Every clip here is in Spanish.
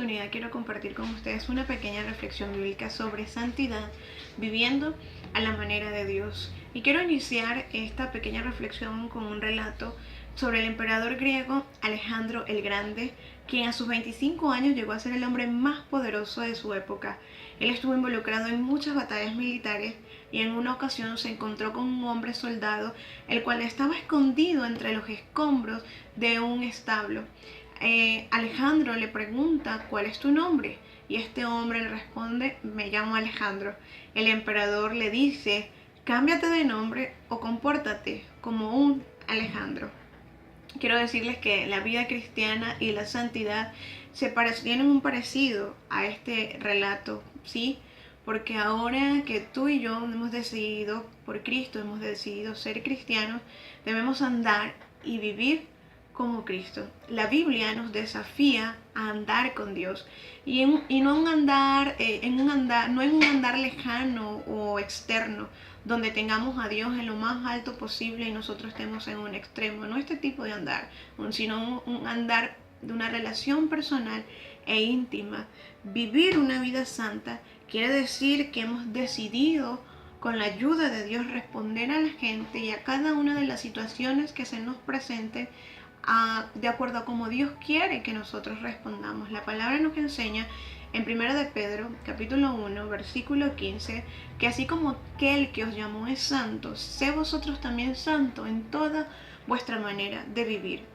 oportunidad quiero compartir con ustedes una pequeña reflexión bíblica sobre santidad, viviendo a la manera de Dios. Y quiero iniciar esta pequeña reflexión con un relato sobre el emperador griego Alejandro el Grande, quien a sus 25 años llegó a ser el hombre más poderoso de su época. Él estuvo involucrado en muchas batallas militares y en una ocasión se encontró con un hombre soldado, el cual estaba escondido entre los escombros de un establo. Alejandro le pregunta: ¿cuál es tu nombre? Y este hombre le responde: me llamo Alejandro. El emperador le dice: cámbiate de nombre o compórtate como un Alejandro. Quiero decirles que la vida cristiana y la santidad tienen un parecido a este relato, ¿sí? Porque ahora que tú y yo hemos decidido, por Cristo hemos decidido ser cristianos, debemos andar y vivir como Cristo. La Biblia nos desafía a andar con Dios y no en un andar lejano o externo, donde tengamos a Dios en lo más alto posible y nosotros estemos en un extremo. No este tipo de andar, sino un andar de una relación personal e íntima. Vivir una vida santa quiere decir que hemos decidido, con la ayuda de Dios, responder a la gente y a cada una de las situaciones que se nos presenten de acuerdo a cómo Dios quiere que nosotros respondamos. La palabra nos enseña en 1 de Pedro, capítulo 1, versículo 15, que así como aquel que os llamó es santo, sé vosotros también santos en toda vuestra manera de vivir.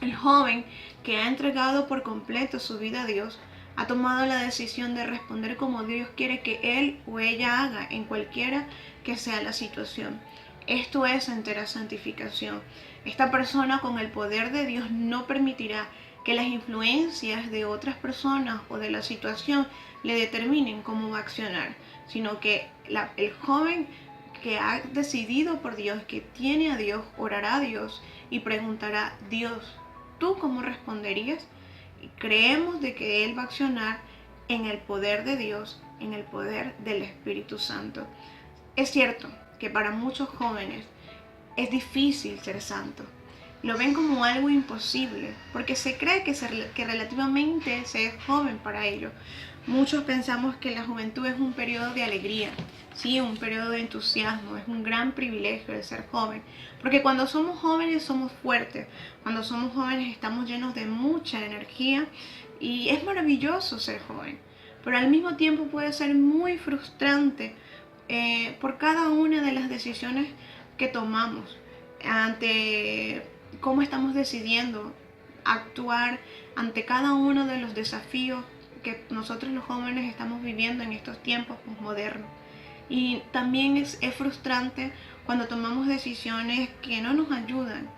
El joven que ha entregado por completo su vida a Dios ha tomado la decisión de responder como Dios quiere que él o ella haga en cualquiera que sea la situación. Esto es entera santificación. Esta persona, con el poder de Dios, no permitirá que las influencias de otras personas o de la situación le determinen cómo va a accionar, sino que el joven que ha decidido por Dios, que tiene a Dios, orará a Dios y preguntará: Dios, ¿tú cómo responderías? Y creemos de que Él va a accionar en el poder de Dios, en el poder del Espíritu Santo. Es cierto que para muchos jóvenes es difícil ser santo. Lo ven como algo imposible, porque se cree que relativamente se es joven para ello. Muchos pensamos que la juventud es un periodo de alegría, sí, un periodo de entusiasmo, es un gran privilegio de ser joven, porque cuando somos jóvenes somos fuertes, cuando somos jóvenes estamos llenos de mucha energía y es maravilloso ser joven, pero al mismo tiempo puede ser muy frustrante por cada una de las decisiones que tomamos, ante cómo estamos decidiendo actuar ante cada uno de los desafíos que nosotros los jóvenes estamos viviendo en estos tiempos posmodernos. Y también es frustrante cuando tomamos decisiones que no nos ayudan,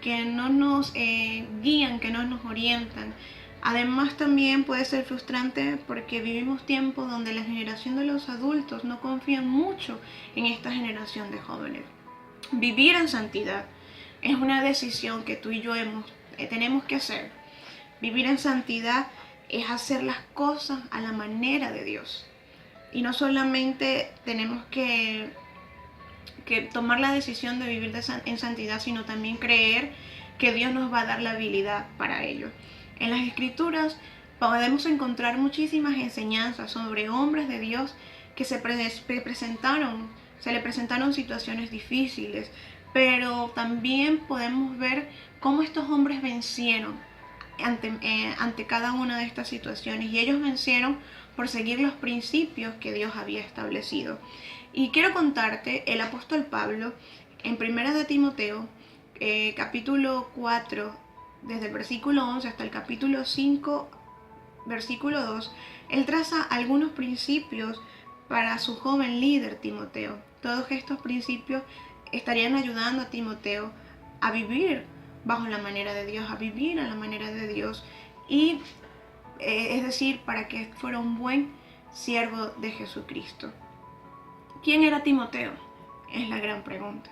que no nos guían, que no nos orientan. Además, también puede ser frustrante porque vivimos tiempos donde la generación de los adultos no confían mucho en esta generación de jóvenes. Vivir en santidad es una decisión que tú y yo tenemos que hacer. Vivir en santidad es hacer las cosas a la manera de Dios. Y no solamente tenemos que tomar la decisión de vivir en santidad, sino también creer que Dios nos va a dar la habilidad para ello. En las Escrituras podemos encontrar muchísimas enseñanzas sobre hombres de Dios que se le presentaron situaciones difíciles, pero también podemos ver cómo estos hombres vencieron ante cada una de estas situaciones, y ellos vencieron por seguir los principios que Dios había establecido. Y quiero contarte, el apóstol Pablo, en 1 de Timoteo, capítulo 4, desde el versículo 11 hasta el capítulo 5, versículo 2, él traza algunos principios para su joven líder Timoteo. Todos estos principios estarían ayudando a Timoteo a vivir bajo la manera de Dios, a vivir a la manera de Dios, y es decir, para que fuera un buen siervo de Jesucristo. ¿Quién era Timoteo? Es la gran pregunta.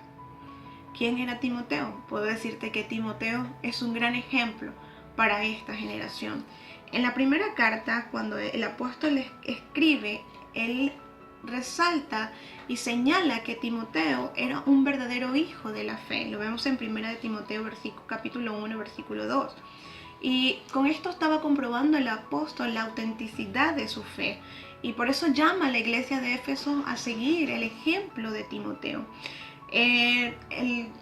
¿Quién era Timoteo? Puedo decirte que Timoteo es un gran ejemplo para esta generación. En la primera carta, cuando el apóstol escribe, él resalta y señala que Timoteo era un verdadero hijo de la fe. Lo vemos en 1 de Timoteo capítulo 1, versículo 2. Y con esto estaba comprobando el apóstol la autenticidad de su fe. Y por eso llama a la iglesia de Éfeso a seguir el ejemplo de Timoteo. El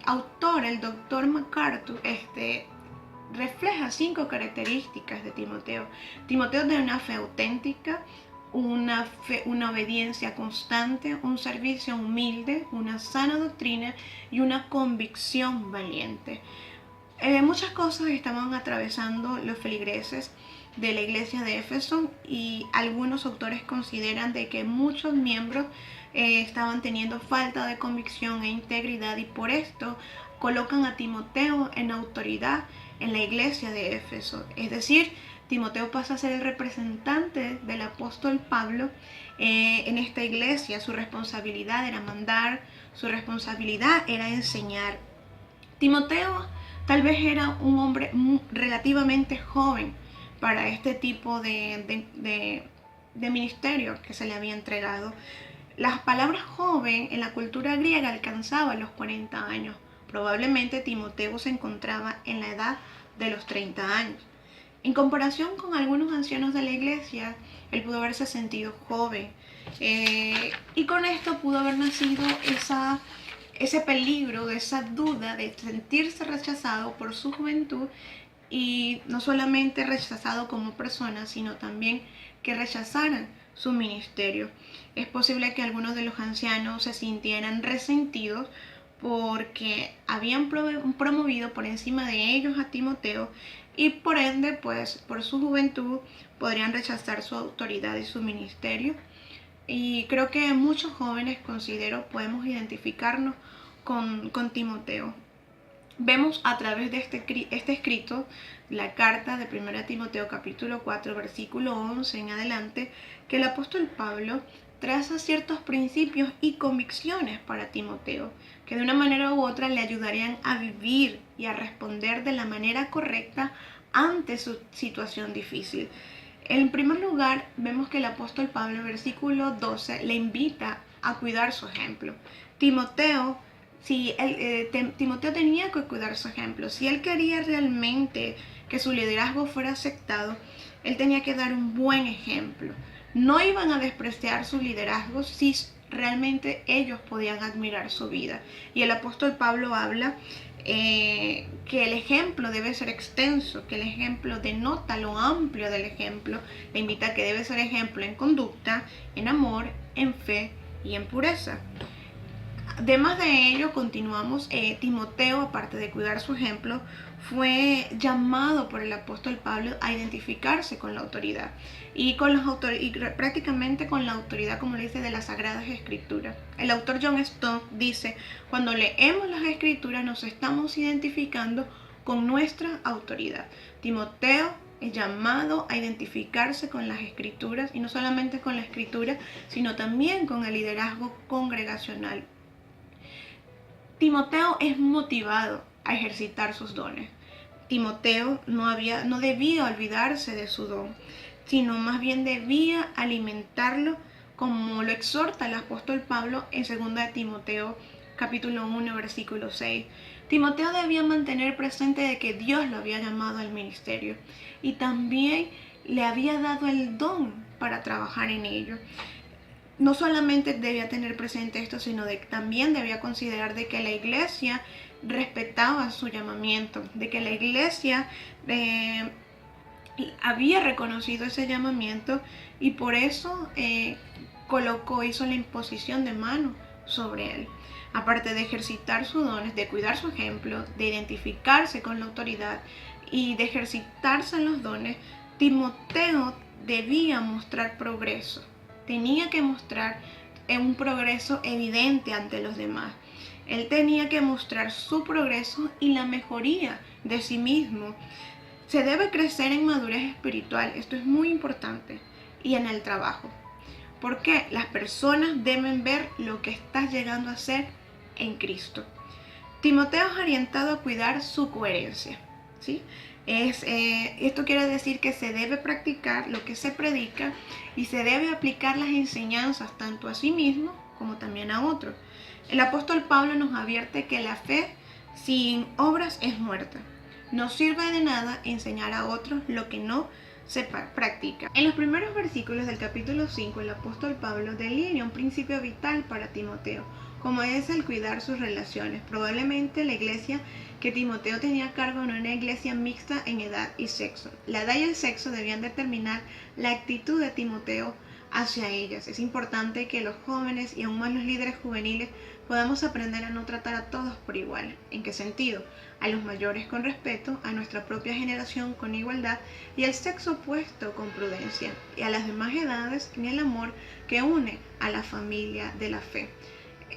autor, el doctor MacArthur, refleja 5 características de Timoteo. Timoteo tiene una fe auténtica, una obediencia constante, un servicio humilde, una sana doctrina y una convicción valiente. Muchas cosas estaban atravesando los feligreses de la iglesia de Éfeso, y algunos autores consideran de que muchos miembros estaban teniendo falta de convicción e integridad, y por esto colocan a Timoteo en autoridad en la iglesia de Éfeso. Es decir, Timoteo pasa a ser el representante del apóstol Pablo en esta iglesia. Su responsabilidad era mandar, su responsabilidad era enseñar. Timoteo tal vez era un hombre relativamente joven para este tipo de ministerio que se le había entregado. Las palabras joven en la cultura griega alcanzaban los 40 años. Probablemente Timoteo se encontraba en la edad de los 30 años. En comparación con algunos ancianos de la iglesia, él pudo haberse sentido joven. Y con esto pudo haber nacido ese peligro, esa duda de sentirse rechazado por su juventud, y no solamente rechazado como persona, sino también que rechazaran su ministerio. Es posible que algunos de los ancianos se sintieran resentidos porque habían promovido por encima de ellos a Timoteo, y por ende, pues por su juventud podrían rechazar su autoridad y su ministerio. Y creo que muchos jóvenes, podemos identificarnos con Timoteo. Vemos a través de este escrito, la carta de 1 Timoteo capítulo 4, versículo 11 en adelante, que el apóstol Pablo traza ciertos principios y convicciones para Timoteo, que de una manera u otra le ayudarían a vivir y a responder de la manera correcta ante su situación difícil. En primer lugar, vemos que el apóstol Pablo en versículo 12 le invita a cuidar su ejemplo. Timoteo tenía que cuidar su ejemplo. Si él quería realmente que su liderazgo fuera aceptado, él tenía que dar un buen ejemplo. No iban a despreciar su liderazgo si realmente ellos podían admirar su vida. Y el apóstol Pablo habla que el ejemplo debe ser extenso, que el ejemplo denota lo amplio del ejemplo. Le invita a que debe ser ejemplo en conducta, en amor, en fe y en pureza. Además de ello, continuamos, Timoteo, aparte de cuidar su ejemplo, fue llamado por el apóstol Pablo a identificarse con la autoridad y prácticamente con la autoridad, como le dice, de las Sagradas Escrituras. El autor John Stott dice: cuando leemos las Escrituras nos estamos identificando con nuestra autoridad. Timoteo es llamado a identificarse con las Escrituras, y no solamente con la Escritura, sino también con el liderazgo congregacional. Timoteo es motivado a ejercitar sus dones. Timoteo no debía olvidarse de su don, sino más bien debía alimentarlo, como lo exhorta el apóstol Pablo en 2 Timoteo capítulo 1, versículo 6. Timoteo debía mantener presente de que Dios lo había llamado al ministerio y también le había dado el don para trabajar en ello. No solamente debía tener presente esto, sino también debía considerar de que la iglesia respetaba su llamamiento, de que la iglesia había reconocido ese llamamiento, y por eso hizo la imposición de mano sobre él. Aparte de ejercitar sus dones, de cuidar su ejemplo, de identificarse con la autoridad y de ejercitarse en los dones, Timoteo debía mostrar progreso. Tenía que mostrar un progreso evidente ante los demás. Él tenía que mostrar su progreso y la mejoría de sí mismo. Se debe crecer en madurez espiritual, esto es muy importante, y en el trabajo. Porque las personas deben ver lo que estás llegando a ser en Cristo. Timoteo es orientado a cuidar su coherencia, ¿sí? Esto quiere decir que se debe practicar lo que se predica y se debe aplicar las enseñanzas tanto a sí mismo como también a otros. El apóstol Pablo nos advierte que la fe sin obras es muerta. No sirve de nada enseñar a otros lo que no se practica. En los primeros versículos del capítulo 5, el apóstol Pablo delinea un principio vital para Timoteo, como es el cuidar sus relaciones. Probablemente la iglesia que Timoteo tenía a cargo no era una iglesia mixta en edad y sexo. La edad y el sexo debían determinar la actitud de Timoteo hacia ellas. Es importante que los jóvenes y aún más los líderes juveniles podamos aprender a no tratar a todos por igual. ¿En qué sentido? A los mayores con respeto, a nuestra propia generación con igualdad y al sexo opuesto con prudencia, y a las demás edades en el amor que une a la familia de la fe.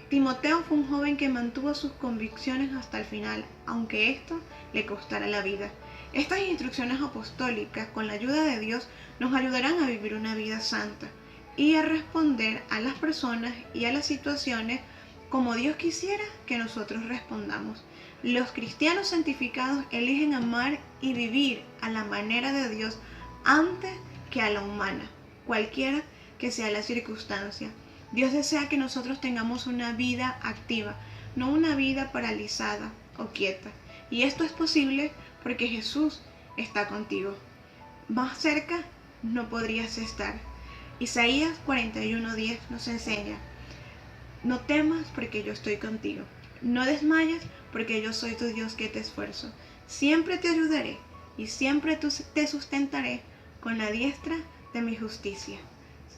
Timoteo fue un joven que mantuvo sus convicciones hasta el final, aunque esto le costara la vida. Estas instrucciones apostólicas, con la ayuda de Dios, nos ayudarán a vivir una vida santa y a responder a las personas y a las situaciones como Dios quisiera que nosotros respondamos. Los cristianos santificados eligen amar y vivir a la manera de Dios antes que a la humana, cualquiera que sea la circunstancia. Dios desea que nosotros tengamos una vida activa, no una vida paralizada o quieta. Y esto es posible porque Jesús está contigo. Más cerca no podrías estar. Isaías 41:10 nos enseña: no temas porque yo estoy contigo. No desmayes porque yo soy tu Dios que te esfuerzo. Siempre te ayudaré y siempre te sustentaré con la diestra de mi justicia.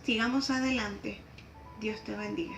Sigamos adelante. Dios te bendiga.